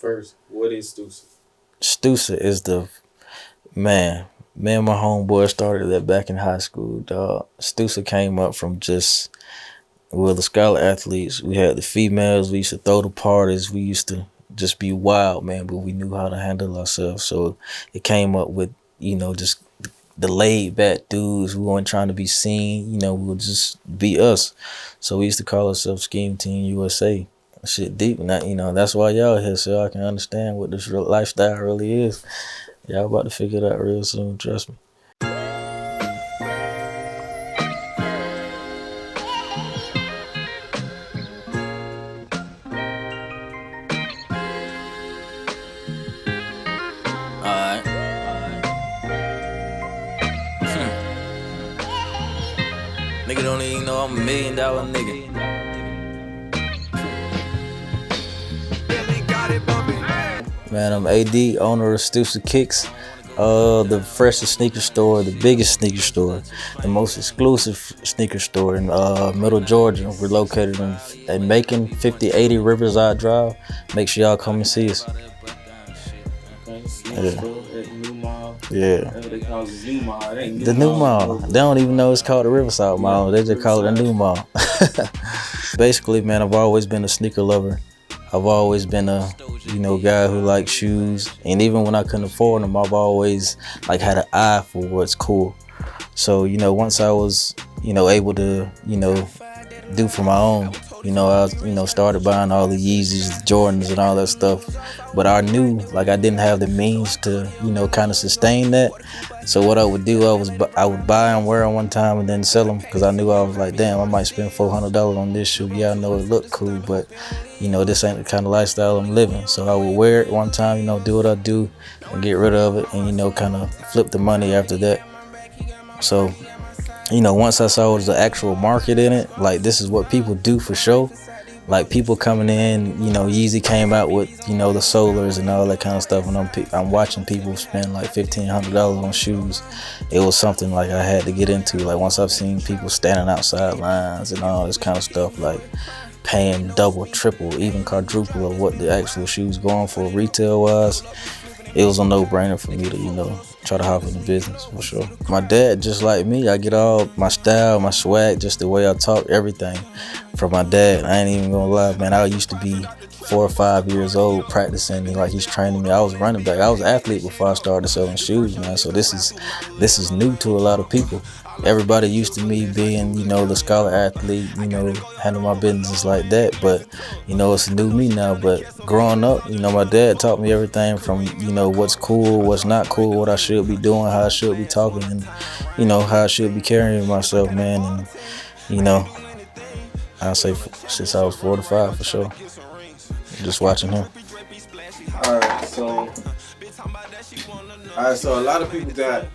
first, what is STUSA? STUSA is man. Me and my homeboy started that back in high school, dog. STUSA came up from just, well, the scholar athletes. We had the females. We used to throw the parties. We used to just be wild, man, but we knew how to handle ourselves. So it came up with, just the laid back dudes who weren't trying to be seen. We would just be us. So we used to call ourselves Scheme Team USA. Shit deep, and that's why y'all here, so I can understand what this real lifestyle really is. Y'all about to figure it out real soon, trust me. Alright. Nigga don't even know I'm $1 million nigga. Man, I'm AD, owner of STUSA Kicks, the freshest sneaker store, the biggest sneaker store, the most exclusive sneaker store in Middle Georgia. We're located in Macon, 5080 Riverside Drive. Make sure y'all come and see us. Yeah. They call it the new mall. It ain't The new mall. They don't even know it's called the Riverside Mall. They just call it the new mall. Basically, man, I've always been a sneaker lover. I've always been a, guy who likes shoes. And even when I couldn't afford them, I've always had an eye for what's cool. So, once I was, able to, do for my own, I started buying all the Yeezys, the Jordans and all that stuff. But I knew I didn't have the means to, kind of sustain that. So what I would do, I would buy and wear them one time and then sell them, because I knew I was like, damn, I might spend $400 on this shoe. Yeah, I know it looked cool, but this ain't the kind of lifestyle I'm living. So I would wear it one time, do what I do and get rid of it and, kind of flip the money after that. So, once I saw the actual market in it, this is what people do for show. People coming in, Yeezy came out with, the Solars and all that kind of stuff. And I'm watching people spend $1,500 on shoes. It was something I had to get into. Once I've seen people standing outside lines and all this kind of stuff, paying double, triple, even quadruple of what the actual shoes going for retail wise, it was a no-brainer for me to, try to hop in the business for sure. My dad, just like me, I get all my style, my swag, just the way I talk, everything from my dad. I ain't even gonna lie, man. I used to be 4 or 5 years old practicing me, he's training me. I was running back. I was an athlete before I started selling shoes, man. So this is new to a lot of people. Everybody used to me being, the scholar athlete, handle my business like that. But, it's a new me now. But growing up, my dad taught me everything from, what's cool, what's not cool, what I should be doing, how I should be talking, and, how I should be carrying myself, man. And, I'll say since I was 4 to 5 for sure. Just watching him. Alright, so a lot of people got,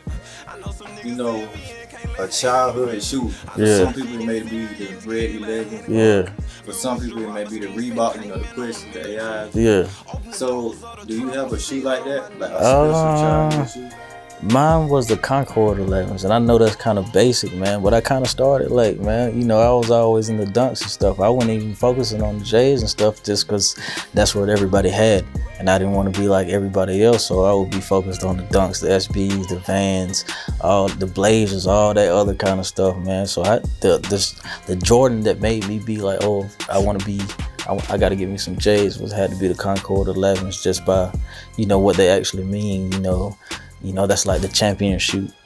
a childhood shoe. For some people it may be the Red 11. Yeah. For some people it may be the Reebok, the Chris, the AI. Yeah. So do you have a shoe like that? A special childhood shoe? Mine was the Concord 11s, and I know that's kind of basic, man, but I kind of started late, man. I was always in the dunks and stuff. I wasn't even focusing on the J's and stuff just because that's what everybody had, and I didn't want to be like everybody else, so I would be focused on the dunks, the SBs, the Vans, all the Blazers, all that other kind of stuff, man. So the Jordan that made me be like, oh, I got to get me some J's had to be the Concord 11s, just by, what they actually mean, that's like the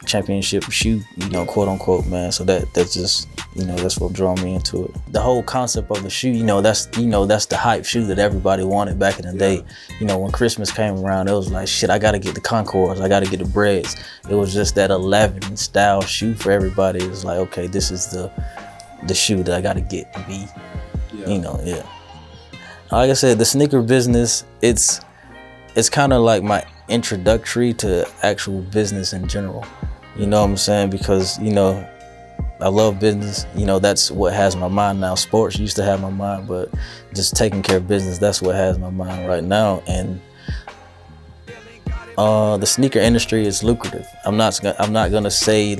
championship shoe, quote unquote, man. So that's just, that's what drew me into it. The whole concept of the shoe, that's the hype shoe that everybody wanted back in the day. When Christmas came around, it was like, shit, I gotta get the Concords, I gotta get the Breads. It was just that 11 style shoe for everybody. It was like, okay, this is the shoe that I gotta get to be, Like I said, the sneaker business, it's kind of like my introductory to actual business in general. You know what I'm saying? Because, I love business. That's what has my mind now. Sports used to have my mind, but just taking care of business, that's what has my mind right now. And the sneaker industry is lucrative. I'm not gonna say you're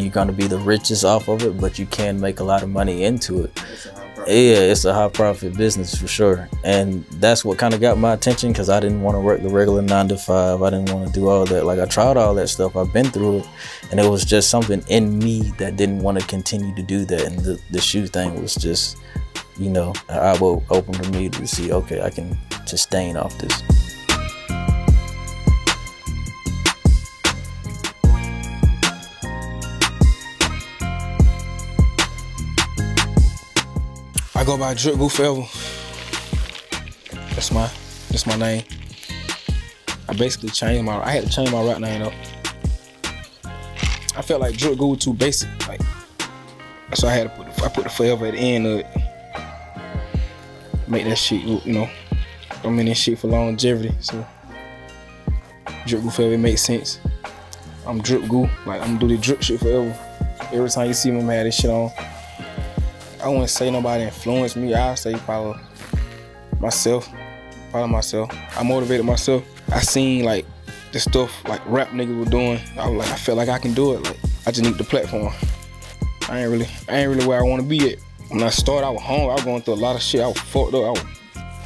gonna be the richest off of it, but you can make a lot of money into it. Yeah, it's a high profit business for sure. And that's what kind of got my attention, because I didn't want to work the regular 9 to 5. I didn't want to do all that. Like, I tried all that stuff. I've been through it. And it was just something in me that didn't want to continue to do that. And the shoe thing was just, you know, an eye open to me to see, okay, I can sustain off this. I go by Drip Goo forever. That's my name. I basically I had to change my rap name up. I felt like Drip Goo was too basic, like, so I put the forever at the end of it. Make that shit, you know, I'm in this shit for longevity, so Drip Goo forever, it makes sense. I'm Drip Goo, like, I'm gonna do the drip shit forever. Every time you see me, I'm gonna have this shit on. I wouldn't say nobody influenced me. I say probably myself. I motivated myself. I seen like the stuff like rap niggas were doing. I felt like I can do it. Like, I just need the platform. I ain't really where I want to be at. When I started, I was hungry. I was going through a lot of shit. I was fucked up. I was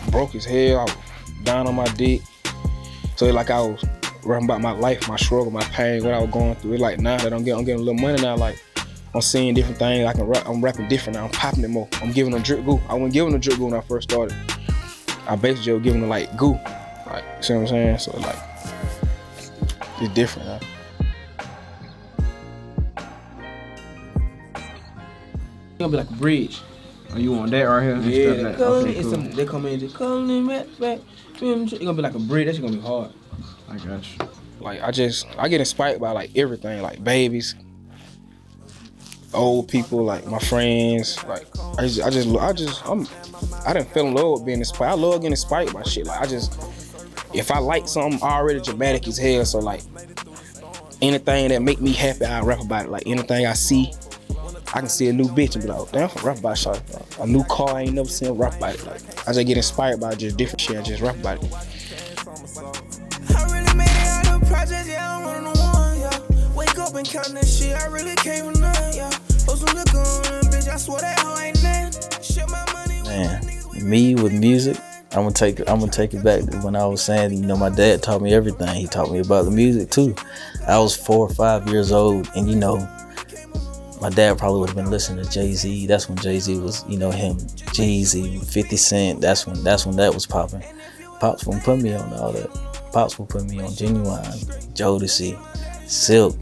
broke as hell. I was down on my dick. So it's like I was rapping about my life, my struggle, my pain, what I was going through. It's like now that I'm getting a little money now, like, I'm seeing different things. I'm rapping different now. I'm popping it more. I'm giving them Drip Goo. I wasn't giving them Drip Goo when I first started. I basically was giving them like goo. Like, you see what I'm saying? So like, it's different now. It's gonna be like a bridge. Oh, you want that right here? Yeah. Like, okay, cool. They come in just calling back. It's gonna be like a bridge. That's gonna be hard. I got you. Like, I get inspired by like everything, like babies, old people, like my friends. Like, I done fell in love with being inspired. I love getting inspired by shit. Like, if I like something, I'm already dramatic as hell. So like, anything that make me happy, I rap about it. Like, anything I see, I can see a new bitch and be like, oh, damn, I rap about shit. A new car I ain't never seen, rap about it. Like, I just get inspired by just different shit. I just rap about it. I really made it out of projects, yeah, I'm one of the ones, yeah. Wake up and count that shit, I really came from none, yeah. Post some liquor on, bitch, I swear that hoe ain't nothing. Shit my money. Man, me with music, I'm gonna take it back to when I was saying, you know, my dad taught me everything. He taught me about the music too. I was 4 or 5 years old, and you know, my dad probably would have been listening to Jay-Z. That's when Jay-Z was, you know, him, Jeezy, 50 Cent. That's when that was popping. Pops won't put me on all that. Pops will put me on Genuine, Jodeci, Silk,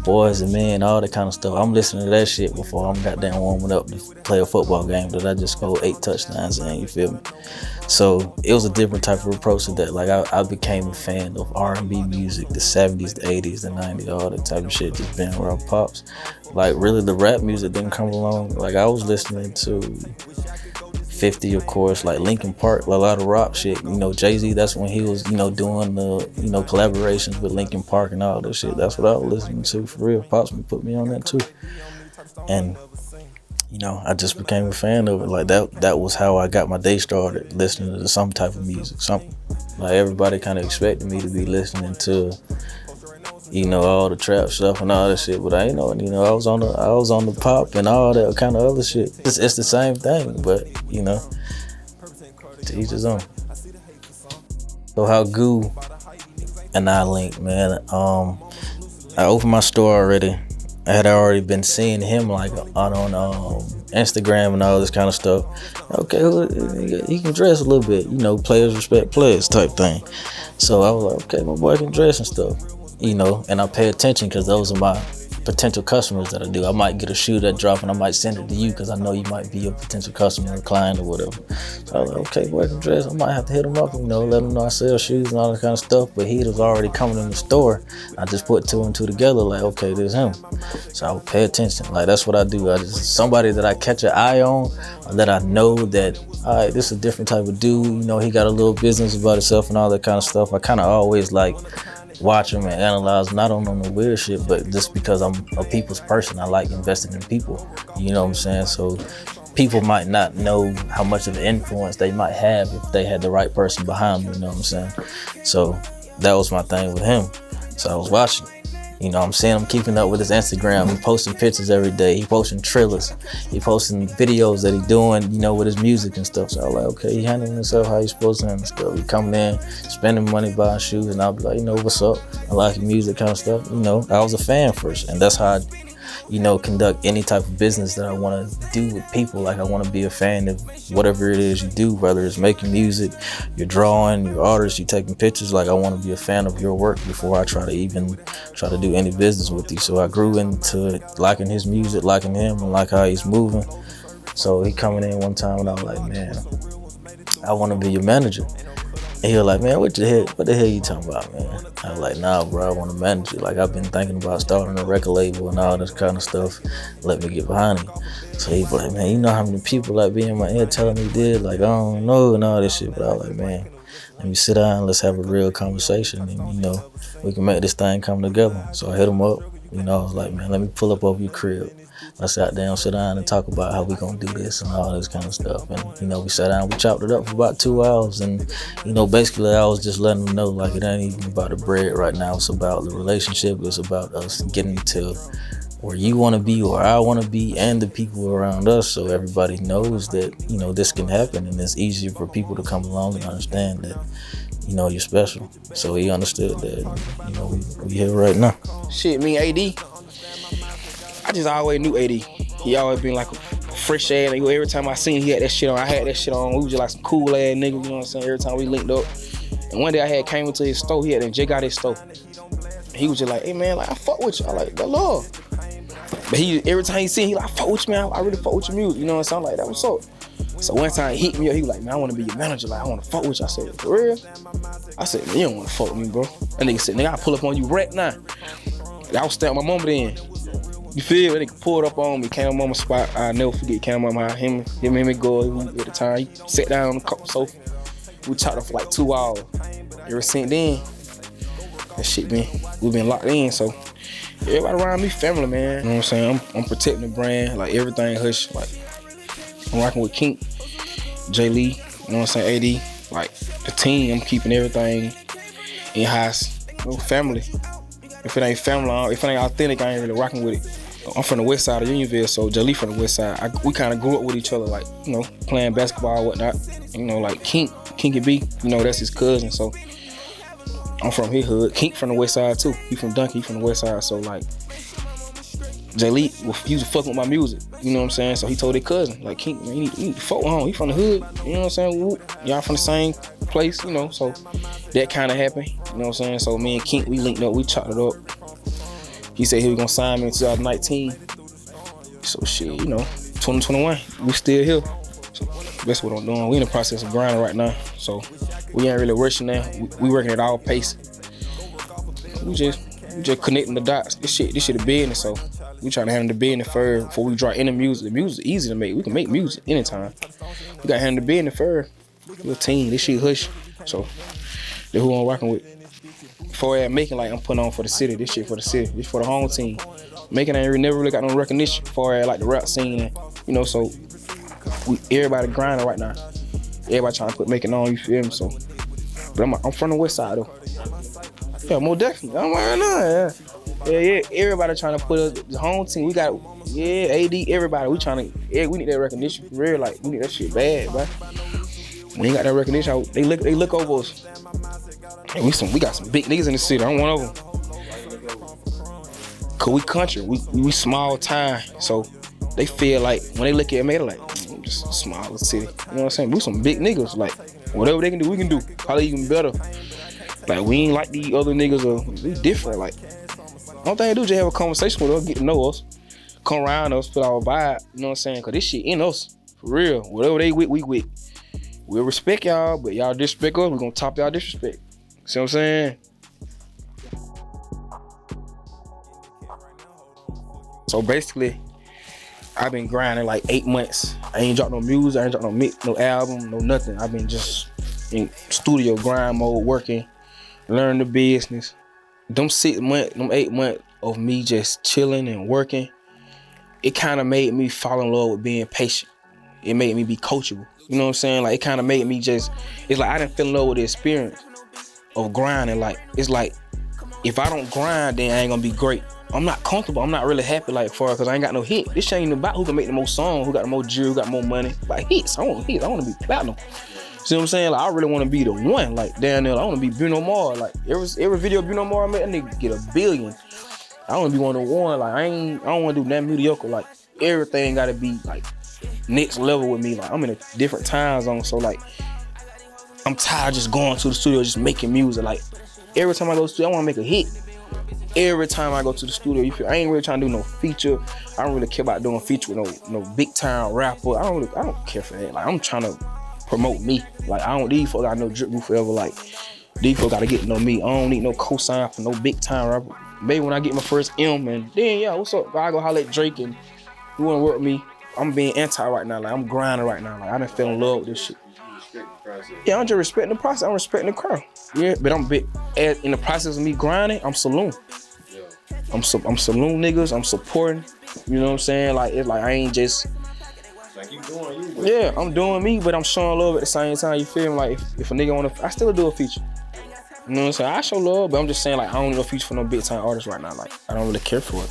Boys and Men, all that kind of stuff. I'm listening to that shit before I'm goddamn warming up to play a football game that I just scored 8 touchdowns in, you feel me? So it was a different type of approach to that. Like, I became a fan of R&B music, the 70s, the 80s, the 90s, all that type of shit, just being around Pops. Like, really, the rap music didn't come along. Like, I was listening to 50, of course, like Linkin Park, a lot of rock shit. You know, Jay-Z, that's when he was, you know, doing the, you know, collaborations with Linkin Park and all that shit. That's what I was listening to, for real. Pops put me on that too. And, you know, I just became a fan of it. Like, that was how I got my day started, listening to some type of music, something. Like, everybody kind of expected me to be listening to, you know, all the trap stuff and all that shit, but I ain't know, you know, I was on the pop and all that kind of other shit. It's the same thing, but, you know, to each his own. So how Goo and I linked, man, I opened my store already. I had already been seeing him like on Instagram and all this kind of stuff. Okay, he can dress a little bit, you know, players respect players type thing. So I was like, okay, my boy can dress and stuff. You know, and I pay attention because those are my potential customers that I do. I might get a shoe that drop and I might send it to you because I know you might be a potential customer or client or whatever. So I was like, okay, boy, I can dress. I might have to hit him up, you know, let him know I sell shoes and all that kind of stuff. But he was already coming in the store. I just put 2 and 2 together, like, okay, there's him. So I would pay attention. Like, that's what I do. Somebody that I catch an eye on, or that I know that, all right, this is a different type of dude. You know, he got a little business about himself and all that kind of stuff. I kind of always like watch them and analyze, not on the weird shit, but just because I'm a people's person. I like investing in people, you know what I'm saying? So people might not know how much of an influence they might have if they had the right person behind them, you know what I'm saying? So that was my thing with him. So I was watching, You know, I'm seeing him keeping up with his Instagram. He posting pictures every day. He posting trailers. He posting videos that he doing, you know, with his music and stuff. So I'm like, okay, he handling himself how he's supposed to handle stuff. He coming in, spending money buying shoes, and I'll be like, you know, what's up? I like your music kind of stuff. You know, I was a fan first, and that's how I, you know, conduct any type of business that I want to do with people. Like, I want to be a fan of whatever it is you do, whether it's making music, you're drawing, you're artist, you're taking pictures. Like, I want to be a fan of your work before I try to do any business with you. So I grew into liking his music, liking him, and like how he's moving. So he coming in one time and I was like, man, I want to be your manager. And he was like, man, what the hell you talking about, man? I was like, nah, bro, I want to manage you. Like, I've been thinking about starting a record label and all this kind of stuff. Let me get behind it. So he was like, man, you know how many people like be in my ear telling me this? Like, I don't know and all this shit. But I was like, man, let me sit down, let's have a real conversation, and, you know, we can make this thing come together. So I hit him up. You know, I was like, man, let me pull up over your crib. I sat down, sit down and talk about how we gonna do this and all this kind of stuff. And, you know, we sat down, we chopped it up for about 2 hours. And, you know, basically I was just letting them know, like, it ain't even about the bread right now. It's about the relationship. It's about us getting to where you want to be, or I want to be, and the people around us. So everybody knows that, you know, this can happen, and it's easier for people to come along and understand that, you know, you're special. So he understood that, you know, we here right now. Shit, me and AD, I just always knew AD. He always been like a fresh ass nigga. Every time I seen he had that shit on, I had that shit on. We was just like some cool ass niggas, you know what I'm saying? Every time we linked up. And one day I had came into his store, he had that J got his store. He was just like, hey man, like, I fuck with you. I like, the love. But he, every time he see he like, I fuck with you, man. I really fuck with your music, you know what I'm saying? I'm like, that was so. So one time he hit me up, he was like, man, I want to be your manager. Like, I want to fuck with you. I said, for real? I said, man, you don't want to fuck with me, bro. That nigga said, nigga, I pull up on you right now. I was staring my mama then. You feel? That nigga pulled up on me, came on mama's spot. I'll never forget, came on my him and go at the time. He sat down on the sofa. We talked up for like 2 hours. Ever since then, that shit, man, we been locked in. So everybody around me, family, man. You know what I'm saying? I'm protecting the brand, like everything hush. Like, I'm rocking with Kink, J Lee, you know what I'm saying, AD, like the team. I'm keeping everything in house. You know, family. If it ain't family, if it ain't authentic, I ain't really rocking with it. I'm from the west side of Unionville, so J Lee from the west side. We kind of grew up with each other, like, you know, playing basketball and whatnot. You know, like Kinky B, you know, that's his cousin, so I'm from his hood. Kink from the west side too. He from Duncan, he from the west side, so like J Lee, he was fucking with my music, you know what I'm saying? So he told his cousin, like, Kink, man, you need to fuck with him. He from the hood, you know what I'm saying? Y'all from the same place, you know, so that kind of happened, you know what I'm saying? So me and Kink, we linked up, we chopped it up. He said he was gonna sign me in 2019. So shit, you know, 2021, we still here. So that's what I'm doing. We in the process of grinding right now. So we ain't really rushing now. We working at our pace. We just connecting the dots. This shit a business, so we trying to handle the business first before we drop any music. The music is easy to make. We can make music anytime. We gotta handle the business first. We're a team. This shit hush. So that's who I'm rocking with. Before I making, like, I'm putting on for the city. This shit for the city. This for the home team. Making ain't never really got no recognition before I like the rap scene, and, you know, so everybody grinding right now. Everybody trying to put making on, you feel me? So, but I'm from the west side though. Yeah, more definitely. I'm right now, yeah. Everybody trying to put us the home team. We got, AD, everybody. We need that recognition for real. Like, we need that shit bad, bro. We ain't got that recognition. They look over us. And we got some big niggas in the city. I'm one of them. Cause we country, we small time, so they feel like when they look at me, they're like, I'm just a smaller city. You know what I'm saying? We some big niggas. Like, whatever they can do, we can do. Probably even better. Like, we ain't like these other niggas. We different. Like, only thing they do is just have a conversation with us, get to know us, come around us, put our vibe. You know what I'm saying? Cause this shit in us, for real. Whatever they with, we with. We'll respect y'all, but y'all disrespect us, we gonna top y'all disrespect. See what I'm saying? So basically, I've been grinding like 8 months. I ain't dropped no music, I ain't dropped no mix, no album, no nothing. I've been just in studio grind mode, working, learning the business. Them 6 months, them 8 months of me just chilling and working, it kind of made me fall in love with being patient. It made me be coachable. You know what I'm saying? Like, it kind of made me just, it's like I didn't feel in love with the experience of grinding. Like, it's like if I don't grind, then I ain't gonna be great. I'm not comfortable. I'm not really happy like for because I ain't got no hit. This shit ain't about who can make the most songs, who got the most jewelry, who got more money. Like hits, I want hits. I want to be platinum. See what I'm saying? Like I really want to be the one. Like down there, I want to be Bruno Mars. Like every video Bruno Mars made, that nigga get 1 billion. I want to be one of the one. Like I don't want to do that mediocre. Like everything got to be like next level with me. Like I'm in a different time zone, so like I'm tired of just going to the studio just making music. Like every time I go to the studio, I want to make a hit. Every time I go to the studio, you feel I ain't really trying to do no feature. I don't really care about doing feature with no big time rapper. I don't care for that. Like I'm trying to promote me. Like these folks got no drip group forever. Like these folks gotta get to know me. I don't need no cosign for no big time rapper. Maybe when I get my first M and then yeah, what's up? I go holler at Drake and you wanna work with me. I'm being anti right now. Like I'm grinding right now. Like I done fell in love with this shit. Yeah, I'm just respecting the process. I'm respecting the crowd. Yeah, but I'm big in the process of me grinding. I'm saloon. I'm saloon niggas. I'm supporting. You know what I'm saying? Like it's like I ain't just. Like you doing you. Yeah, I'm doing me, but I'm showing love at the same time. You feel me? Like if a nigga wanna, I still do a feature. You know what I'm saying? I show love, but I'm just saying like I don't do a feature for no big time artist right now. Like I don't really care for it.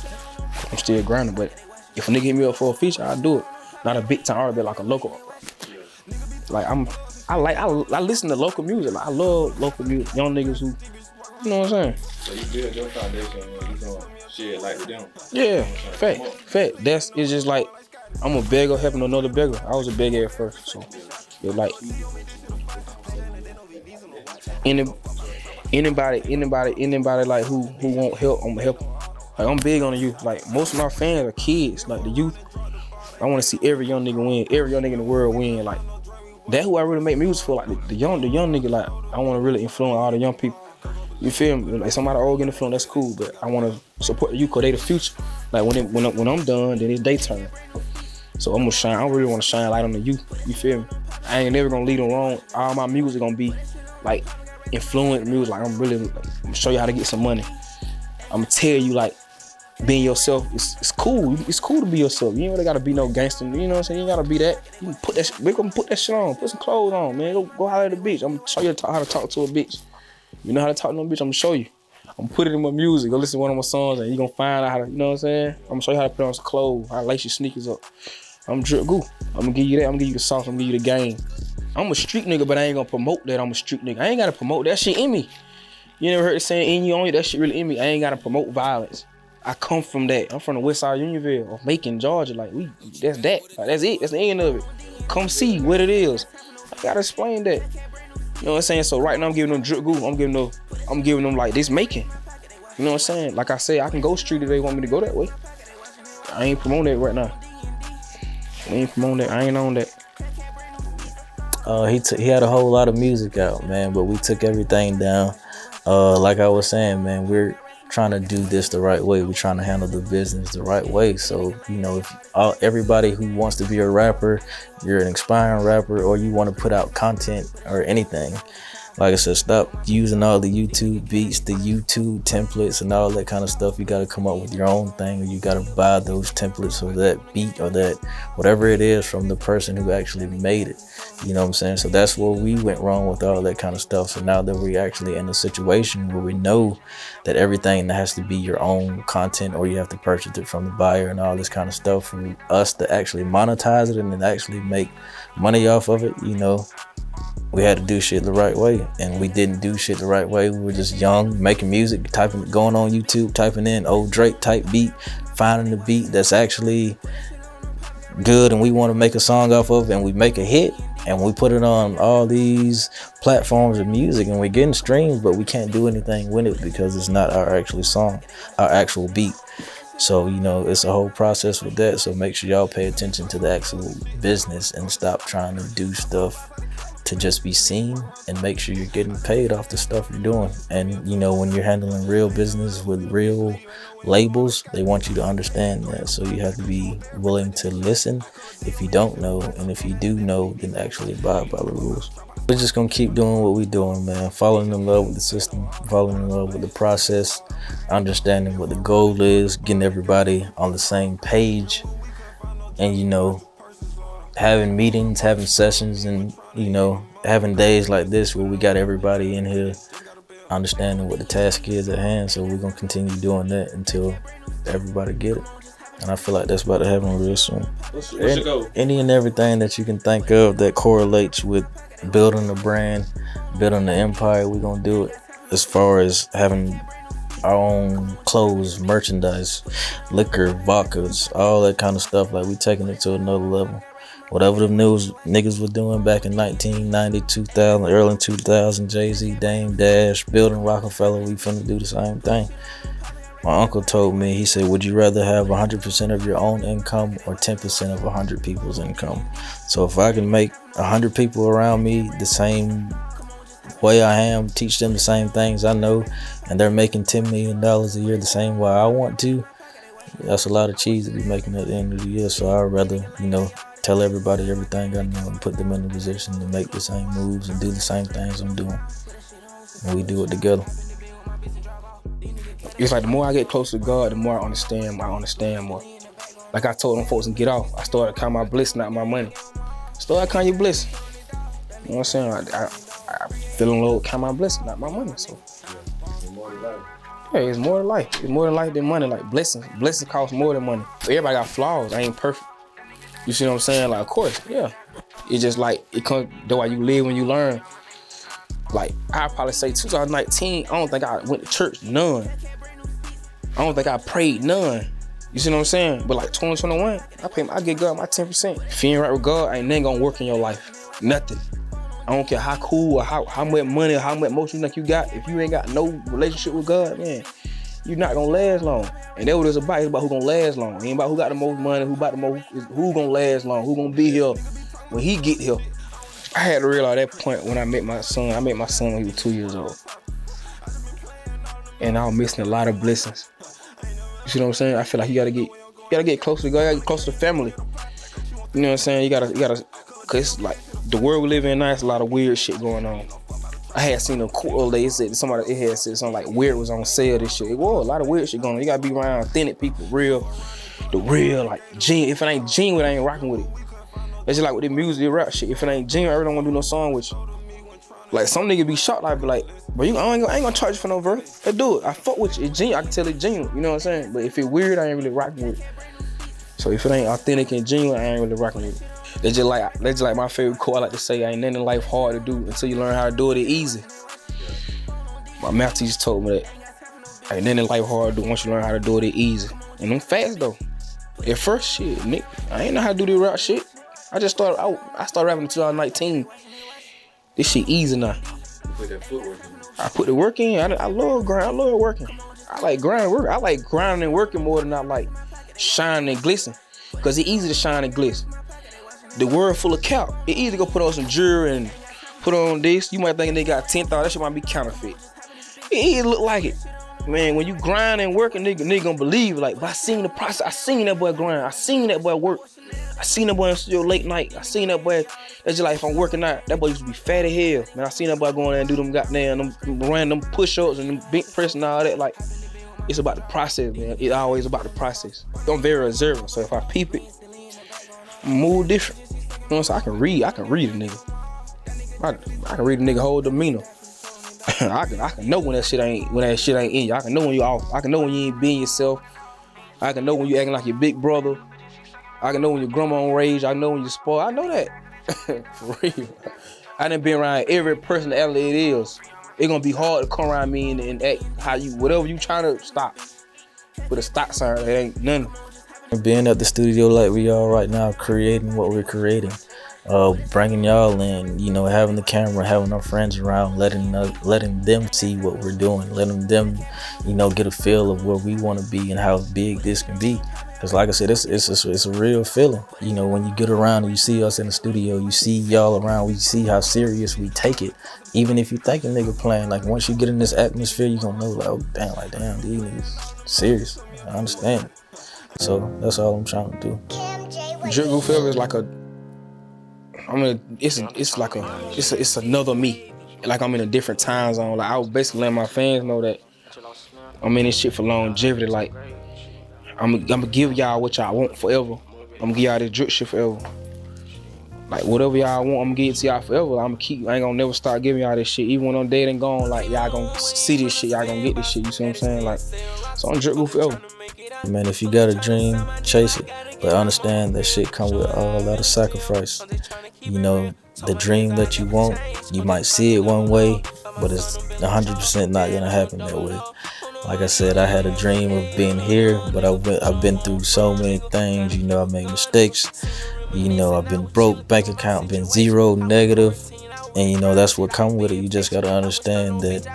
I'm still grinding, but if a nigga hit me up for a feature, I'll do it. Not a big time artist, but like a local artist. Like I listen to local music. Like I love local music. Young niggas who, you know what I'm saying? So you build your foundation and you gonna share like with them. Yeah, fact. It's just like I'm a beggar helping another beggar. I was a beggar at first, so it's like anybody like who want help, I'm gonna help them. Like I'm big on the youth. Like most of my fans are kids. Like the youth, I want to see every young nigga win, every young nigga in the world win. Like that who I really make music for. Like the young nigga. Like I want to really influence all the young people. You feel me? Like somebody old getting influence, that's cool. But I want to support the youth because they the future. Like when I'm done, then it's their turn. So I'm gonna shine. I really want to shine light on the youth. You feel me? I ain't never gonna lead them wrong. All my music gonna be like influent music. Like I'm gonna show you how to get some money. I'm gonna tell you like being yourself. It's cool. It's cool to be yourself. You ain't really gotta be no gangster. You know what I'm saying? You ain't gotta be that. You can put that. We gonna put that shit on. Put some clothes on, man. Go holler at the bitch. I'm gonna show you how to talk to a bitch. You know how to talk to a bitch? I'm gonna show you. I'm gonna put it in my music. Go listen to one of my songs, and you gonna find out how to. You know what I'm saying? I'm gonna show you how to put on some clothes. How to lace your sneakers up. I'm drip goo. I'm gonna give you that. I'm gonna give you the sauce. I'm gonna give you the game. I'm a street nigga, but I ain't gonna promote that. I'm a street nigga. I ain't gotta promote that shit in me. You never heard the saying in you only? That shit really in me. I ain't gotta promote violence. I come from that. I'm from the west side of Unionville, of Macon, Georgia. Like that's that. Like, that's it. That's the end of it. Come see what it is. I gotta explain that. You know what I'm saying? So right now I'm giving them drip goo. I'm giving them like this Macon. You know what I'm saying? Like I say, I can go street if they want me to go that way. I ain't promoting that right now. I ain't promoting that. I ain't on that. He had a whole lot of music out, man, but we took everything down. Like I was saying, man, we're trying to do this the right way. We're trying to handle the business the right way. So, you know, if everybody who wants to be a rapper, you're an aspiring rapper, or you want to put out content or anything, like I said, stop using all the YouTube beats, the YouTube templates and all that kind of stuff. You got to come up with your own thing, or you got to buy those templates or that beat or that whatever it is from the person who actually made it. You know what I'm saying? So that's where we went wrong with all that kind of stuff. So now that we're actually in a situation where we know that everything has to be your own content, or you have to purchase it from the buyer and all this kind of stuff, for us to actually monetize it and then actually make money off of it, you know, we had to do shit the right way, and we didn't do shit the right way. We were just young, making music, going on YouTube, typing in old Drake type beat, finding the beat that's actually good and we want to make a song off of, and we make a hit and we put it on all these platforms of music and we're getting streams, but we can't do anything with it because it's not our actual song, our actual beat. So, you know, it's a whole process with that. So make sure y'all pay attention to the actual business and stop trying to do stuff to just be seen, and make sure you're getting paid off the stuff you're doing. And you know, when you're handling real business with real labels, they want you to understand that. So you have to be willing to listen if you don't know, and if you do know, then actually abide by the rules. We're just gonna keep doing what we're doing, man. Falling in love with the system, falling in love with the process, understanding what the goal is, getting everybody on the same page, and you know, having meetings, having sessions, and you know, having days like this where we got everybody in here understanding what the task is at hand. So we're gonna continue doing that until everybody get it. And I feel like that's about to happen real soon. What's your goal? Any and everything that you can think of that correlates with building the brand, building the empire, we're gonna do it. As far as having our own clothes, merchandise, liquor, vodkas, all that kind of stuff, like we taking it to another level. Whatever the news niggas were doing back in 1990, 2000, early 2000, Jay-Z, Dame Dash, building Rockefeller, we finna do the same thing. My uncle told me, he said, would you rather have 100% of your own income or 10% of 100 people's income? So if I can make 100 people around me the same way I am, teach them the same things I know, and they're making $10 million a year the same way I want to, that's a lot of cheese to be making at the end of the year. So I'd rather, tell everybody everything I know and put them in a position to make the same moves and do the same things I'm doing. And we do it together. It's like the more I get close to God, the more I understand more. Like I told them folks to get off, I started counting my blessing, not my money. Started counting your blessing. You know what I'm saying? I feeling low, count my blessing, not my money. So yeah, it's more than life. It's more than life than money. Like blessings cost more than money. Everybody got flaws. I ain't perfect. You see what I'm saying? Like, of course, yeah. It's just like it comes. That's why you live when you learn. Like I probably say 2019. I don't think I went to church none. I don't think I prayed none. You see what I'm saying? But like 2021, I get God my 10%. If you ain't right with God, ain't nothing gonna work in your life. Nothing. I don't care how cool or how much money or how much motion you got. If you ain't got no relationship with God, man, you're not gonna last long. And that's what it's about. It's about who gonna last long. It ain't about who got the most money, who gonna last long, who gonna be here when he get here. I had to realize that point when I met my son. I met my son when he was 2 years old. And I was missing a lot of blessings. You see what I'm saying? I feel like you gotta get close to God, you gotta get close to family. You know what I'm saying? You gotta, cause like the world we live in now, there's a lot of weird shit going on. I had seen a quote, they said somebody, it had said something like weird was on sale, this shit. It was a lot of weird shit going on. You gotta be around authentic people, the real, like genuine. If it ain't genuine, I ain't rocking with it. It's just like with the music, the rap shit. If it ain't genuine, I really don't wanna do no song with you. Like some niggas be shocked, I be like, but I ain't gonna charge you for no verse. Let's do it. I fuck with you. It's genuine. I can tell it's genuine. You know what I'm saying? But if it's weird, I ain't really rocking with it. So if it ain't authentic and genuine, I ain't really rocking with it. That's just like my favorite quote. I like to say, ain't nothing in life hard to do until you learn how to do it. It's easy. My math teacher told me that. Ain't nothing in life hard to do once you learn how to do it. It's easy. And I'm fast though. At first, shit, Nick, I ain't know how to do this rap shit. I started rapping in 2019. This shit easy now. You put that footwork in. I put the work in. I love grind. I love working. I like grinding work. I like grinding and working more than I like shining and glisten. Cause it's easy to shine and glisten. The world full of cap. It's easy to go put on some jewelry and put on this. You might think they got 10,000. That shit might be counterfeit. It look like it. Man, when you grind and work, nigga gonna believe it. Like, but I seen the process. I seen that boy grind. I seen that boy work. I seen that boy in studio late night. I seen that boy. That's just like if I'm working out, that boy used to be fat as hell. Man, I seen that boy going there and do them goddamn them random push-ups and them bench press and all that. Like, it's about the process, man. It's always about the process. I'm very observant, so if I peep it, I move different. You know what I'm saying? I can read a nigga. I can read a nigga whole demeanor. I can know when that shit ain't in you. I can know when you off. I can know when you ain't being yourself. I can know when you acting like your big brother. I can know when your grandma on rage. I know when you spoiled. I know that. For real. I done been around every personality it is. It's gonna be hard to come around me and act how you, whatever you trying to stop. With a stop sign, it ain't nothing. Being at the studio like we are right now, creating what we're creating, bringing y'all in, having the camera, having our friends around, letting them see what we're doing, letting them, get a feel of where we want to be and how big this can be. Because like I said, it's a real feeling. When you get around and you see us in the studio, you see y'all around, we see how serious we take it. Even if you think a nigga playing, like once you get in this atmosphere, you gonna know like, oh damn, these niggas serious. I understand it. So that's all I'm trying to do. Drip Group Forever is like it's another me. Like I'm in a different time zone. Like I was basically letting my fans know that I'm in this shit for longevity. Like I'm gonna give y'all what y'all want forever. I'm gonna give y'all this drip shit forever. Like whatever y'all want, I'm gonna give it to y'all forever. I ain't gonna never start giving y'all this shit. Even when I'm dead and gone, like y'all gonna see this shit, y'all gonna get this shit, you see what I'm saying? Like, so I'm Drip Goo forever. Man, if you got a dream, chase it. But understand that shit come with a lot of sacrifice. You know, the dream that you want, you might see it one way, but it's 100% not gonna happen that way. Like I said, I had a dream of being here, but I've been through so many things. You know, I made mistakes. You know, I've been broke, bank account been zero, negative. And you know, that's what come with it. You just gotta understand that,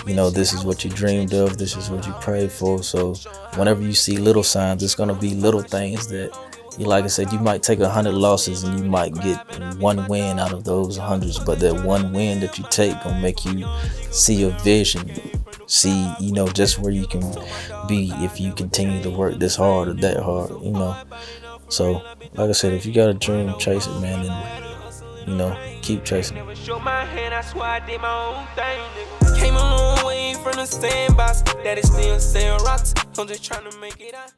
you know, this is what you dreamed of, this is what you prayed for. So whenever you see little signs, it's gonna be little things that, like I said, you might take 100 losses and you might get one win out of those hundreds, but that one win that you take gonna make you see your vision, see, you know, just where you can be if you continue to work this hard or that hard, you know. So, like I said, if you got a dream, chase it, man, and, you know, keep chasing it. Came a long way from the sandbox, that is still sand rocks. I'm just trying to make it out.